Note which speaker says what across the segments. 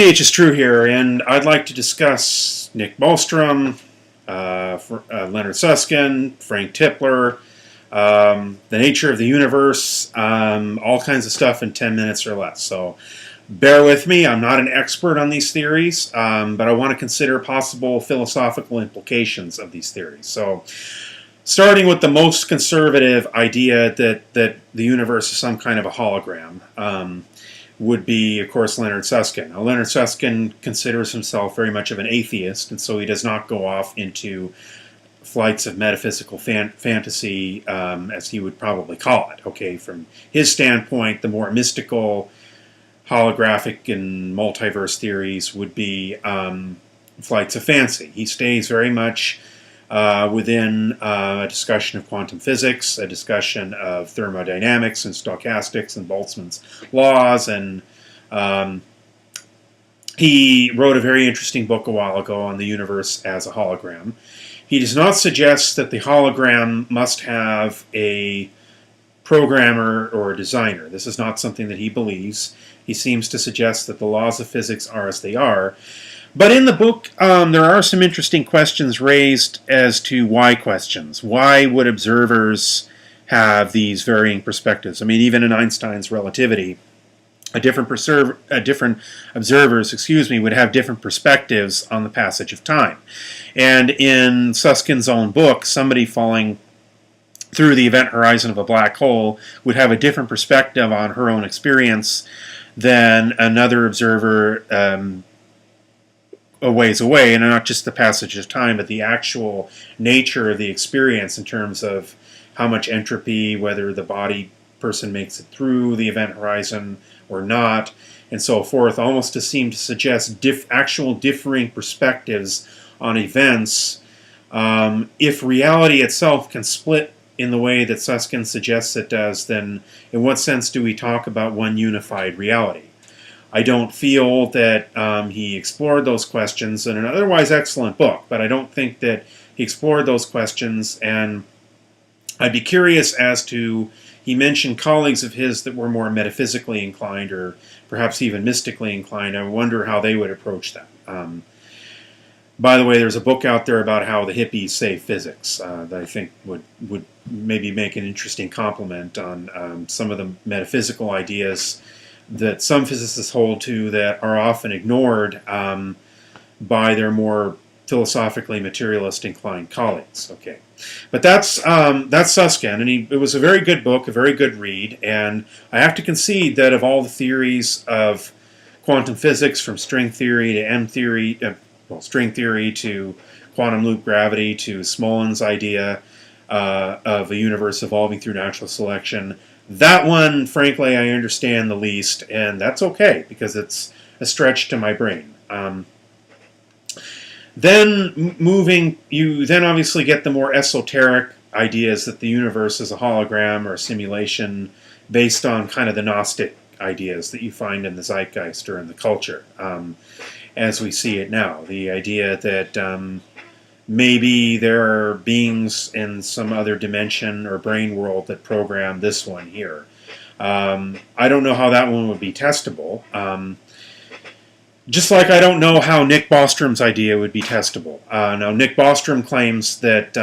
Speaker 1: It's True here, and I'd like to discuss Nick Bostrom, Leonard Susskind, Frank Tipler, the nature of the universe, all kinds of stuff in 10 minutes or less. So bear with me. I'm not an expert on these theories, but I want to consider possible philosophical implications of these theories. So starting with the most conservative idea that the universe is some kind of a hologram. Would be, of course, Leonard Susskind. Now, Leonard Susskind considers himself very much of an atheist, and so he does not go off into flights of metaphysical fantasy, as he would probably call it. Okay, from his standpoint, the more mystical, holographic, and multiverse theories would be flights of fancy. He stays very much within a discussion of quantum physics, a discussion of thermodynamics and stochastics and Boltzmann's laws, and he wrote a very interesting book a while ago on the universe as a hologram. He does not suggest that the hologram must have a programmer or a designer. This is not something that he believes. He seems to suggest that the laws of physics are as they are. But in the book, there are some interesting questions raised as to why questions. Why would observers have these varying perspectives? I mean, even in Einstein's relativity, different observers, would have different perspectives on the passage of time. And in Suskind's own book, somebody falling through the event horizon of a black hole would have a different perspective on her own experience than another observer a ways away, and not just the passage of time, but the actual nature of the experience in terms of how much entropy, whether the body person makes it through the event horizon or not, and so forth, almost to seem to suggest actual differing perspectives on events. If reality itself can split in the way that Susskind suggests it does, then in what sense do we talk about one unified reality? I don't feel that he explored those questions in an otherwise excellent book, but I don't think that he explored those questions, and I'd be curious as to, he mentioned colleagues of his that were more metaphysically inclined or perhaps even mystically inclined. I wonder how they would approach that. By the way, there's a book out there about how the hippies save physics that I think would maybe make an interesting complement on some of the metaphysical ideas that some physicists hold to that are often ignored by their more philosophically materialist inclined colleagues. Okay, but that's Susskind, and it was a very good book, a very good read, and I have to concede that of all the theories of quantum physics, from string theory to M theory, string theory to quantum loop gravity to Smolin's idea of a universe evolving through natural selection, that one, frankly, I understand the least, and that's okay, because it's a stretch to my brain. Then you then obviously get the more esoteric ideas that the universe is a hologram or a simulation based on kind of the Gnostic ideas that you find in the zeitgeist or in the culture, as we see it now. The idea that maybe there are beings in some other dimension or brain world that program this one here. I don't know how that one would be testable. Just like I don't know how Nick Bostrom's idea would be testable. Now, Nick Bostrom claims that,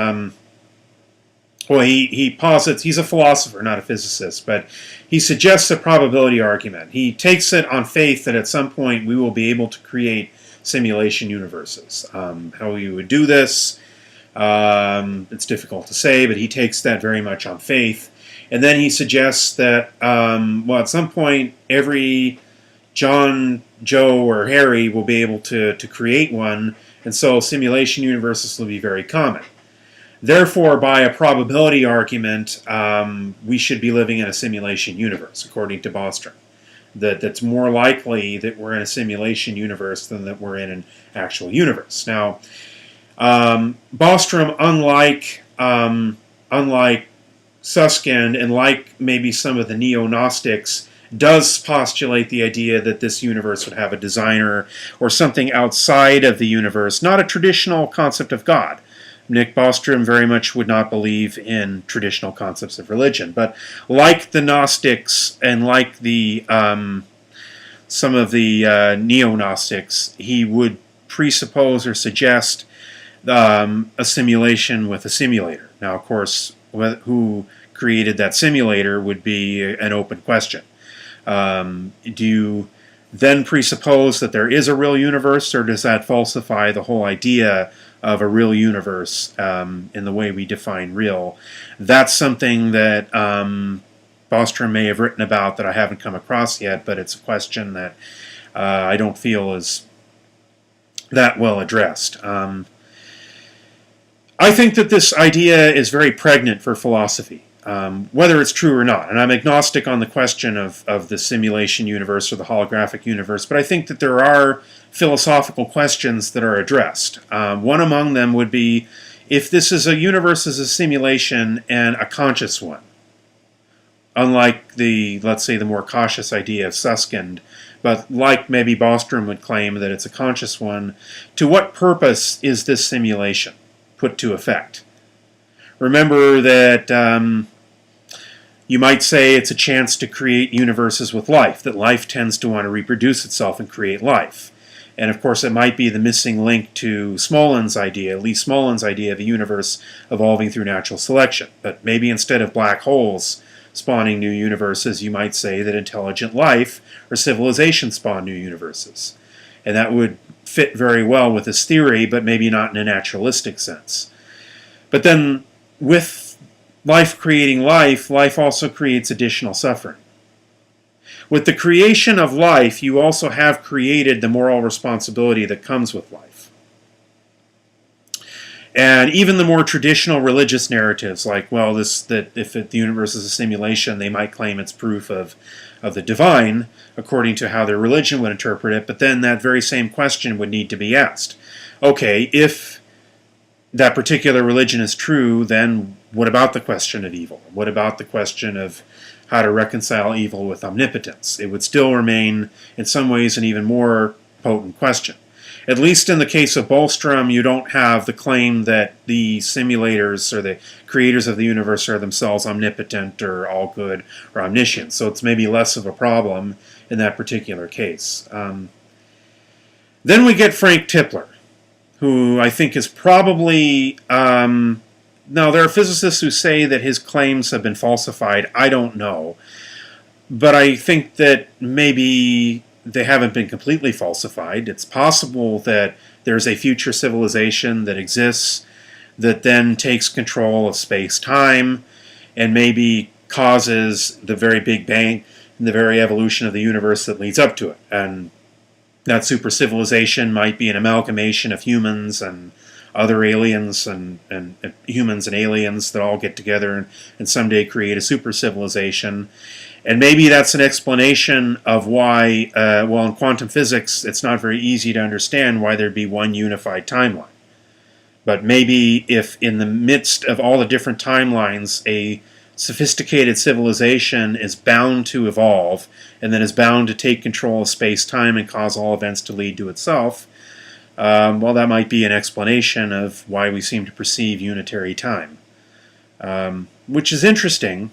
Speaker 1: he posits, he's a philosopher, not a physicist, but he suggests a probability argument. He takes it on faith that at some point we will be able to create simulation universes. How we would do this, it's difficult to say, but he takes that very much on faith. And then he suggests that, at some point, every John, Joe, or Harry will be able to create one, and so simulation universes will be very common. Therefore, by a probability argument, we should be living in a simulation universe, according to Bostrom. That's more likely that we're in a simulation universe than that we're in an actual universe. Now, Bostrom, unlike Susskind, and like maybe some of the neo-Gnostics, does postulate the idea that this universe would have a designer or something outside of the universe, not a traditional concept of God. Nick Bostrom very much would not believe in traditional concepts of religion, but like the Gnostics and like the some of the neo-Gnostics, he would presuppose or suggest a simulation with a simulator. Now, of course, who created that simulator would be an open question. Do you then presuppose that there is a real universe, or does that falsify the whole idea of a real universe in the way we define real? That's something that Bostrom may have written about that I haven't come across yet, but it's a question that I don't feel is that well addressed. I think that this idea is very pregnant for philosophy, whether it's true or not. And I'm agnostic on the question of the simulation universe or the holographic universe, but I think that there are philosophical questions that are addressed. One among them would be, if this is a universe as a simulation and a conscious one, unlike the, let's say, the more cautious idea of Susskind, but like maybe Bostrom would claim that it's a conscious one, to what purpose is this simulation put to effect? Remember that you might say it's a chance to create universes with life, that life tends to want to reproduce itself and create life. And of course it might be the missing link to Smolin's idea, at least Smolin's idea of a universe evolving through natural selection. But maybe instead of black holes spawning new universes, you might say that intelligent life or civilization spawn new universes. And that would fit very well with this theory, but maybe not in a naturalistic sense. But then with life creating life, life also creates additional suffering. With the creation of life, you also have created the moral responsibility that comes with life. And even the more traditional religious narratives, like, well, that if the universe is a simulation, they might claim it's proof of the divine, according to how their religion would interpret it, but then that very same question would need to be asked. Okay, if that particular religion is true, then what about the question of evil? What about the question of how to reconcile evil with omnipotence? It would still remain, in some ways, an even more potent question. At least in the case of Bostrom, you don't have the claim that the simulators or the creators of the universe are themselves omnipotent or all good or omniscient. So it's maybe less of a problem in that particular case. Then we get Frank Tipler, who I think is probably... now, there are physicists who say that his claims have been falsified. I don't know. But I think that maybe they haven't been completely falsified. It's possible that there's a future civilization that exists that then takes control of space-time and maybe causes the very Big Bang and the very evolution of the universe that leads up to it. And that super civilization might be an amalgamation of humans and other aliens and humans and aliens that all get together and someday create a super civilization. And maybe that's an explanation of why, well, in quantum physics, it's not very easy to understand why there'd be one unified timeline. But maybe if in the midst of all the different timelines, a sophisticated civilization is bound to evolve and then is bound to take control of space-time and cause all events to lead to itself, well, that might be an explanation of why we seem to perceive unitary time. Which is interesting,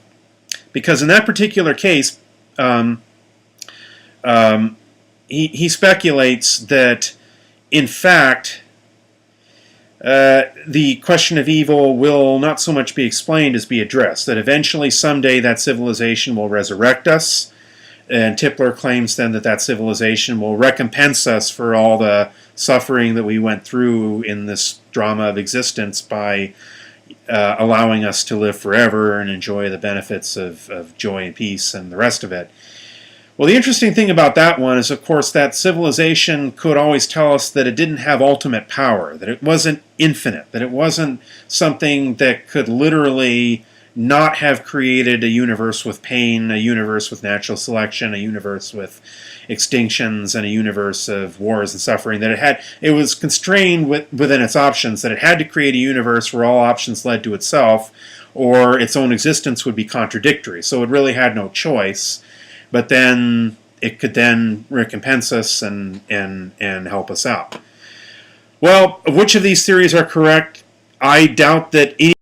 Speaker 1: because in that particular case, he speculates that, in fact, the question of evil will not so much be explained as be addressed, that eventually someday that civilization will resurrect us, and Tipler claims then that that civilization will recompense us for all the suffering that we went through in this drama of existence by allowing us to live forever and enjoy the benefits of joy and peace and the rest of it. Well, the interesting thing about that one is, of course, that civilization could always tell us that it didn't have ultimate power, that it wasn't infinite, that it wasn't something that could literally not have created a universe with pain, a universe with natural selection, a universe with extinctions, and a universe of wars and suffering. That it was constrained within its options, that it had to create a universe where all options led to itself, or its own existence would be contradictory. So it really had no choice. But then it could then recompense us and help us out. Well, which of these theories are correct? I doubt that any